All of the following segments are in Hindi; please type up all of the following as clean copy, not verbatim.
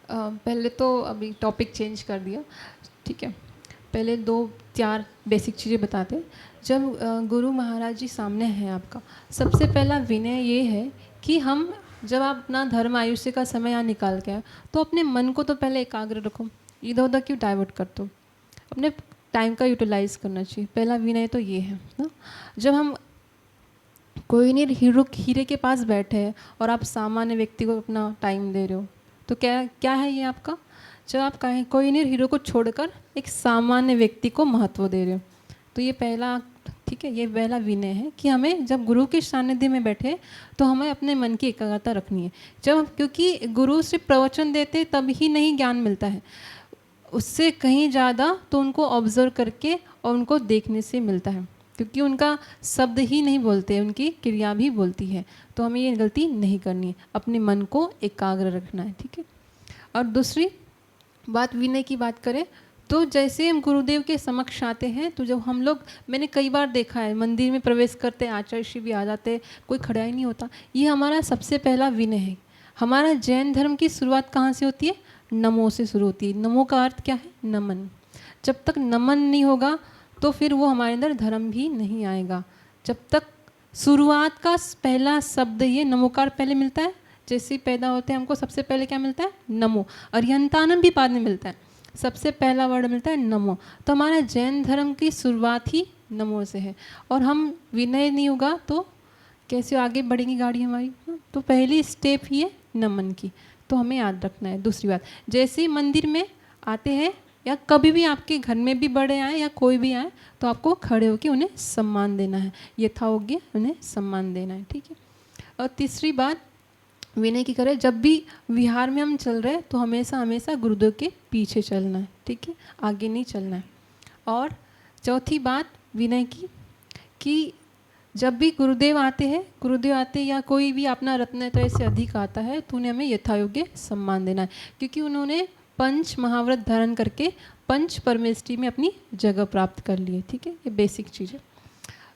पहले तो अभी टॉपिक चेंज कर दिया, ठीक है। पहले 2-4 बेसिक चीज़ें बताते। जब गुरु महाराज जी सामने हैं आपका, सबसे पहला विनय ये है कि हम जब आप अपना धर्म आयुष्य का समय यहाँ निकाल के आए, तो अपने मन को तो पहले एकाग्र रखो, इधर उधर क्यों डाइवर्ट करते हो। अपने टाइम का यूटिलाइज करना चाहिए, पहला विनय तो ये है ना। जब हम कोई नहीं हीरे के पास बैठे हैं और आप सामान्य व्यक्ति को अपना टाइम दे रहे हो, तो क्या क्या है ये आपका। जब आप कहें कोई नहीं हीरो को छोड़कर एक सामान्य व्यक्ति को महत्व दे रहे हो, तो ये पहला, ठीक है, ये पहला विनय है कि हमें जब गुरु के सानिध्य में बैठे तो हमें अपने मन की एकाग्रता रखनी है। जब क्योंकि गुरु सिर्फ प्रवचन देते तब ही नहीं ज्ञान मिलता है, उससे कहीं ज़्यादा तो उनको ऑब्जर्व करके और उनको देखने से मिलता है, क्योंकि उनका शब्द ही नहीं बोलते, उनकी क्रिया भी बोलती है। तो हमें ये गलती नहीं करनी है, अपने मन को एकाग्र रखना है, ठीक है। और दूसरी बात, विनय की बात करें तो जैसे हम गुरुदेव के समक्ष आते हैं, तो जब हम लोग, मैंने कई बार देखा है मंदिर में प्रवेश करते आचार्य श्री भी आ जाते, कोई खड़ा ही नहीं होता। ये हमारा सबसे पहला विनय है। हमारा जैन धर्म की शुरुआत कहाँ से होती है? नमो से शुरू होती है। नमो का अर्थ क्या है? नमन। जब तक नमन नहीं होगा तो फिर वो हमारे अंदर धर्म भी नहीं आएगा। जब तक शुरुआत का पहला शब्द ये नमोकार पहले मिलता है, जैसे ही पैदा होते हैं हमको सबसे पहले क्या मिलता है? नमो। अर्यंतानम भी बाद में मिलता है, सबसे पहला वर्ड मिलता है नमो। तो हमारा जैन धर्म की शुरुआत ही नमो से है। और हम विनय नहीं होगा तो कैसे आगे बढ़ेगी गाड़ी हमारी। तो पहली स्टेप ही है नमन की, तो हमें याद रखना है। दूसरी बात, जैसे ही मंदिर में आते हैं या कभी भी आपके घर में भी बड़े आए या कोई भी आए, तो आपको खड़े होकर उन्हें सम्मान देना है, यथायोग्य उन्हें सम्मान देना है, ठीक है। और तीसरी बात विनय की करें, जब भी विहार में हम चल रहे हैं तो हमेशा हमेशा गुरुदेव के पीछे चलना है, ठीक है, आगे नहीं चलना है। और चौथी बात विनय की कि जब भी गुरुदेव आते या कोई भी अपना रत्नत्रय से अधिक आता है, तो उन्हें हमें यथायोग्य सम्मान देना है, क्योंकि उन्होंने पंच महाव्रत धारण करके पंच परमेष्टि में अपनी जगह प्राप्त कर ली है, ठीक है। ये बेसिक चीज़ है।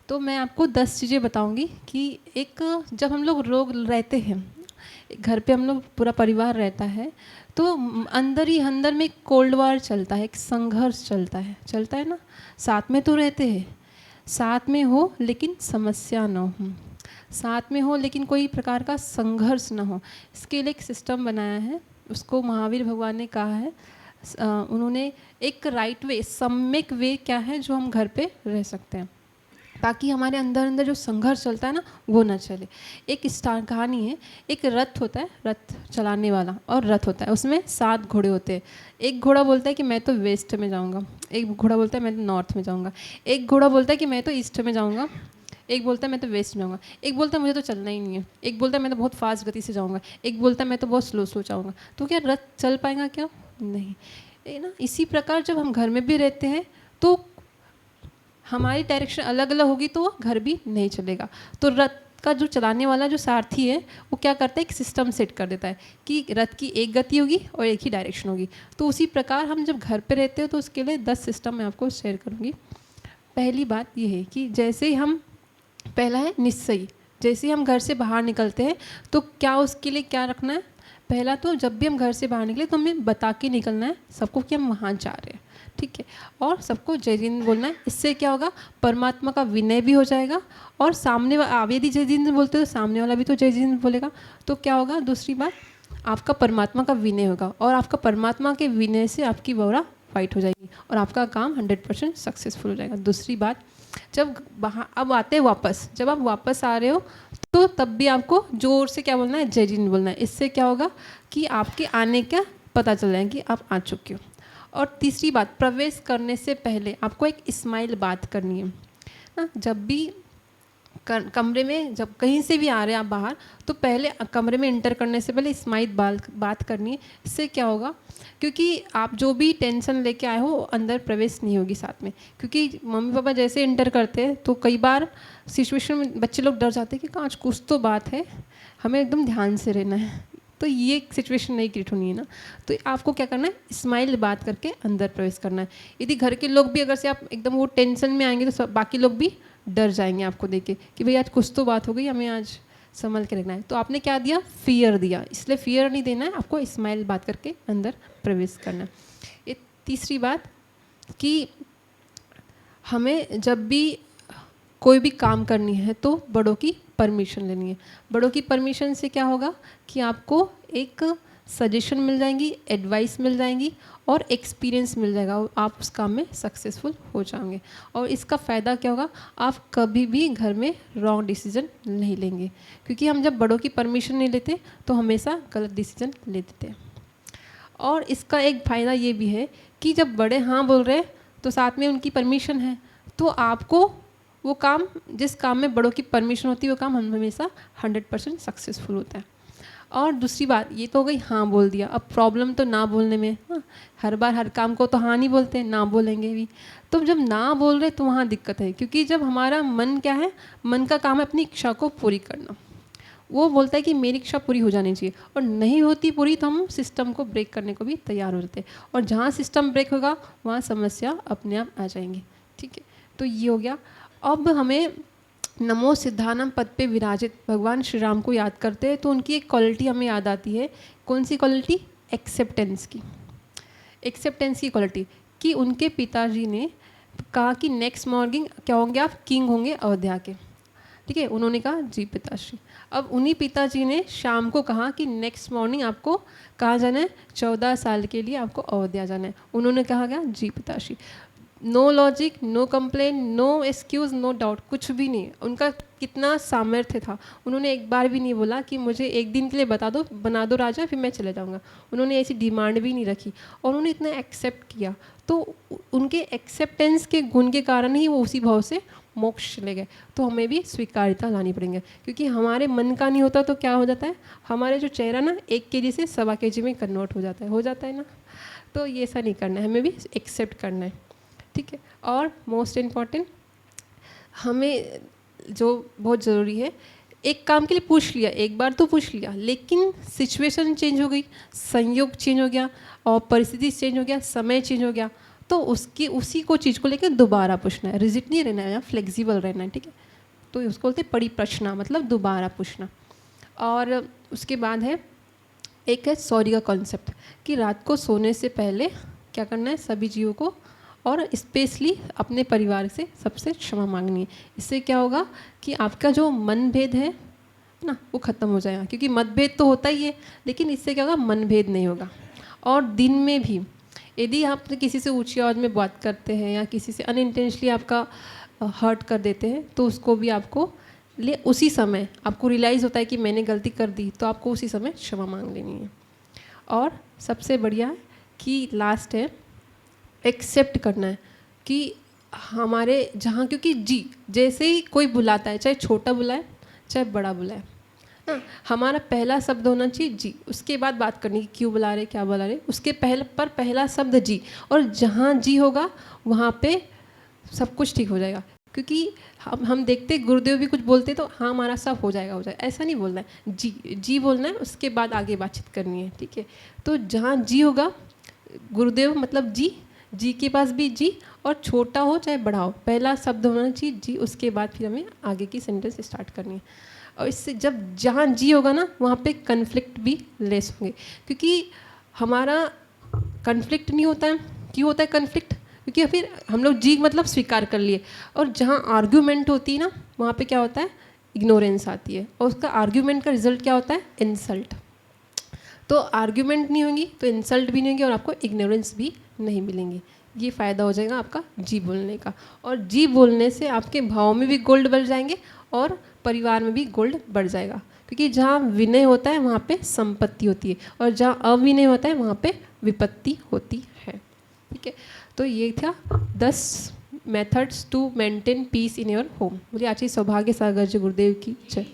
तो मैं आपको 10 चीज़ें बताऊंगी कि एक, जब हम लोग रहते हैं घर पे, हम लोग पूरा परिवार रहता है, तो अंदर ही अंदर में एक कोल्ड वार चलता है, एक संघर्ष चलता है ना। साथ में तो रहते हैं, साथ में हो लेकिन समस्या ना हो, साथ में हो लेकिन कोई प्रकार का संघर्ष ना हो, इसके लिए एक सिस्टम बनाया है। उसको महावीर भगवान ने कहा है, उन्होंने एक राइट वे, सम्यक वे क्या है जो हम घर पे रह सकते हैं, ताकि हमारे अंदर अंदर जो संघर्ष चलता है ना वो ना चले। एक स्टार कहानी है, एक रथ होता है, रथ चलाने वाला, और रथ होता है, उसमें 7 घोड़े होते हैं। एक घोड़ा बोलता है कि मैं तो वेस्ट में जाऊंगा, एक घोड़ा बोलता है मैं तो नॉर्थ में जाऊंगा, एक घोड़ा बोलता है कि मैं तो ईस्ट में जाऊंगा, एक बोलता है मैं तो वेस्ट में जाऊंगा, एक बोलता है मुझे तो चलना ही नहीं है, एक बोलता है मैं तो बहुत फास्ट गति से जाऊँगा, एक बोलता है मैं तो बहुत स्लो जाऊँगा। तो क्या रथ चल पाएगा? क्या नहीं, है ना। इसी प्रकार जब हम घर में भी रहते हैं तो हमारी डायरेक्शन अलग अलग होगी तो घर भी नहीं चलेगा। तो रथ का जो चलाने वाला जो सारथी है वो क्या करता है, एक सिस्टम सेट कर देता है कि रथ की एक गति होगी और एक ही डायरेक्शन होगी। तो उसी प्रकार हम जब घर पे रहते हो तो उसके लिए 10 सिस्टम मैं आपको शेयर करूँगी। पहली बात ये है कि जैसे ही हम, पहला है निश्चय, जैसे ही हम घर से बाहर निकलते हैं तो क्या उसके लिए क्या रखना है। पहला तो जब भी हम घर से बाहर निकले तो हमें बता के निकलना है सबको कि हम वहाँ जा रहे हैं, ठीक है। और सबको जय जिंद बोलना है। इससे क्या होगा, परमात्मा का विनय भी हो जाएगा, और सामने आप यदि जय जिंद बोलते हो तो सामने वाला भी तो जय जिंद बोलेगा। तो क्या होगा, दूसरी बात, आपका परमात्मा का विनय होगा, और आपका परमात्मा के विनय से आपकी वोरा फाइट हो जाएगी और आपका काम 100% सक्सेसफुल हो जाएगा। दूसरी बात, जब वहाँ अब आते हैं वापस, जब आप वापस आ रहे हो तो तब भी आपको जोर से क्या बोलना है, जय जिंद बोलना है। इससे क्या होगा कि आपके आने का पता चल जाएगा कि आप आ चुके हो। और तीसरी बात, प्रवेश करने से पहले आपको एक स्माइल बात करनी है ना। जब भी कमरे में, जब कहीं से भी आ रहे हैं आप बाहर, तो पहले कमरे में इंटर करने से पहले स्माइल बात करनी है। इससे क्या होगा, क्योंकि आप जो भी टेंशन लेके आए हो अंदर प्रवेश नहीं होगी साथ में। क्योंकि मम्मी पापा जैसे इंटर करते हैं तो कई बार सिचुएशन में बच्चे लोग डर जाते हैं कि आज कुछ तो बात है, हमें एकदम ध्यान से रहना है, तो ये सिचुएशन नहीं क्रिएट होनी है ना। तो आपको क्या करना है, स्माइल बात करके अंदर प्रवेश करना है। यदि घर के लोग भी अगर से आप एकदम वो टेंशन में आएंगे तो बाकी लोग भी डर जाएंगे आपको देख के कि भाई आज कुछ तो बात हो गई, हमें आज संभल के रखना है। तो आपने क्या दिया, फियर दिया, इसलिए फियर नहीं देना है, आपको स्माइल बात करके अंदर प्रवेश करना है। ये तीसरी बात कि हमें जब भी कोई भी काम करनी है तो बड़ों की परमिशन लेनी है। बड़ों की परमिशन से क्या होगा कि आपको एक सजेशन मिल जाएंगी, एडवाइस मिल जाएंगी और एक्सपीरियंस मिल जाएगा और आप उस काम में सक्सेसफुल हो जाएंगे। और इसका फ़ायदा क्या होगा, आप कभी भी घर में रॉन्ग डिसीजन नहीं लेंगे, क्योंकि हम जब बड़ों की परमिशन नहीं लेते तो हमेशा गलत डिसीजन ले लेते हैं। और इसका एक फ़ायदा ये भी है कि जब बड़े हाँ बोल रहे हैं तो साथ में उनकी परमिशन है, तो आपको वो काम, जिस काम में बड़ों की परमिशन होती है वो काम हम हमेशा 100% सक्सेसफुल होता है। और दूसरी बात, ये तो हो गई हाँ बोल दिया। अब प्रॉब्लम तो ना बोलने में, हाँ, हर बार हर काम को तो हाँ नहीं बोलते हैं, ना बोलेंगे भी। तो जब ना बोल रहे तो वहाँ दिक्कत है, क्योंकि जब हमारा मन क्या है, मन का काम है अपनी इच्छा को पूरी करना। वो बोलता है कि मेरी इच्छा पूरी हो जानी चाहिए, और नहीं होती पूरी तो हम सिस्टम को ब्रेक करने को भी तैयार हो जाते हैं। और जहाँ सिस्टम ब्रेक होगा वहाँ समस्या अपने आप आ जाएंगी। ठीक है, तो ये हो गया। अब हमें नमो सिद्धानम पद पे विराजित भगवान श्री राम को याद करते हैं तो उनकी एक क्वालिटी हमें याद आती है। कौन सी क्वालिटी? एक्सेप्टेंस की। एक्सेप्टेंस की क्वालिटी कि उनके पिताजी ने कहा कि नेक्स्ट मॉर्निंग क्या होंगे आप, किंग होंगे अयोध्या के। ठीक है, उन्होंने कहा जी पिताश्री। अब उन्हीं पिताजी ने शाम को कहा कि नेक्स्ट मॉर्निंग आपको कहाँ जाना है, 14 साल के लिए आपको अयोध्या जाना है। उन्होंने कहा क्या, जी पिताश्री। No logic, no complain, no excuse, no doubt, कुछ भी नहीं। उनका कितना सामर्थ्य था, उन्होंने एक बार भी नहीं बोला कि मुझे एक दिन के लिए बना दो राजा, फिर मैं चले जाऊंगा। उन्होंने ऐसी डिमांड भी नहीं रखी और उन्होंने इतना एक्सेप्ट किया। तो उनके एक्सेप्टेंस के गुण के कारण ही वो उसी भाव से मोक्ष चले गए। तो हमें भी स्वीकार्यता लानी पड़ेंगे, क्योंकि हमारे मन का नहीं होता तो क्या हो जाता है, हमारे जो चेहरा ना 1 kg से 1.25 kg में कन्वर्ट हो जाता है ना। तो ये ऐसा नहीं करना है, हमें भी एक्सेप्ट करना है। ठीक है, और मोस्ट इम्पॉर्टेंट हमें जो बहुत ज़रूरी है, एक काम के लिए पूछ लिया, एक बार तो पूछ लिया, लेकिन सिचुएशन चेंज हो गई, संयोग चेंज हो गया और परिस्थिति चेंज हो गया, समय चेंज हो गया, तो उसी को चीज़ को लेकर दोबारा पूछना है। रिजिड नहीं रहना है, फ्लेक्सिबल रहना है। ठीक है, तो उसको बोलते हैं परिप्रश्न, मतलब दोबारा पूछना। और उसके बाद है एक है सॉरी का कॉन्सेप्ट, कि रात को सोने से पहले क्या करना है, सभी जीवों को और स्पेशली अपने परिवार से सबसे क्षमा मांगनी है। इससे क्या होगा कि आपका जो मनभेद है ना वो ख़त्म हो जाएगा, क्योंकि मतभेद तो होता ही है, लेकिन इससे क्या होगा, मनभेद नहीं होगा। और दिन में भी यदि आप किसी से ऊंची आवाज़ में बात करते हैं या किसी से अनइंटेंशनली आपका हर्ट कर देते हैं, तो उसको भी आपको उसी समय आपको रियलाइज़ होता है कि मैंने गलती कर दी, तो आपको उसी समय क्षमा मांग लेनी है। और सबसे बढ़िया है कि लास्ट है एक्सेप्ट करना है कि हमारे जहाँ, क्योंकि जी जैसे ही कोई बुलाता है, चाहे छोटा बुलाए चाहे बड़ा बुलाए, हाँ, हमारा पहला शब्द होना चाहिए जी। उसके बाद बात करनी कि क्यों बुला रहे, क्या बुला रहे, उसके पहला शब्द जी। और जहाँ जी होगा वहाँ पे सब कुछ ठीक हो जाएगा। क्योंकि हम देखते गुरुदेव भी कुछ बोलते तो हाँ हमारा सब हो जाएगा, ऐसा नहीं बोलना है, जी बोलना है, उसके बाद आगे बातचीत करनी है। ठीक है, तो जहाँ जी होगा, गुरुदेव मतलब जी के पास भी जी, और छोटा हो चाहे बड़ा हो पहला शब्द होना चाहिए जी, उसके बाद फिर हमें आगे की सेंटेंस स्टार्ट करनी है। और इससे जब जहाँ जी होगा ना वहाँ पे कन्फ्लिक्ट भी लेस होंगे, क्योंकि हमारा कन्फ्लिक्ट नहीं होता है। क्यों होता है कन्फ्लिक्ट? क्योंकि फिर हम लोग जी मतलब स्वीकार कर लिए, और जहाँ आर्ग्यूमेंट होती है ना वहाँ पे क्या होता है, इग्नोरेंस आती है, और उसका आर्ग्यूमेंट का रिजल्ट क्या होता है, इंसल्ट। तो आर्ग्यूमेंट नहीं होंगी तो इंसल्ट भी नहीं होंगी और आपको इग्नोरेंस भी नहीं मिलेंगी। ये फ़ायदा हो जाएगा आपका जी बोलने का। और जी बोलने से आपके भाव में भी गोल्ड बढ़ जाएंगे और परिवार में भी गोल्ड बढ़ जाएगा, क्योंकि जहाँ विनय होता है वहाँ पे संपत्ति होती है, और जहाँ अविनय होता है वहाँ पे विपत्ति होती है। ठीक है, तो ये था 10 methods to maintain peace in your home. बोलिए आचार्य सौभाग्य सागर जी गुरुदेव की जय।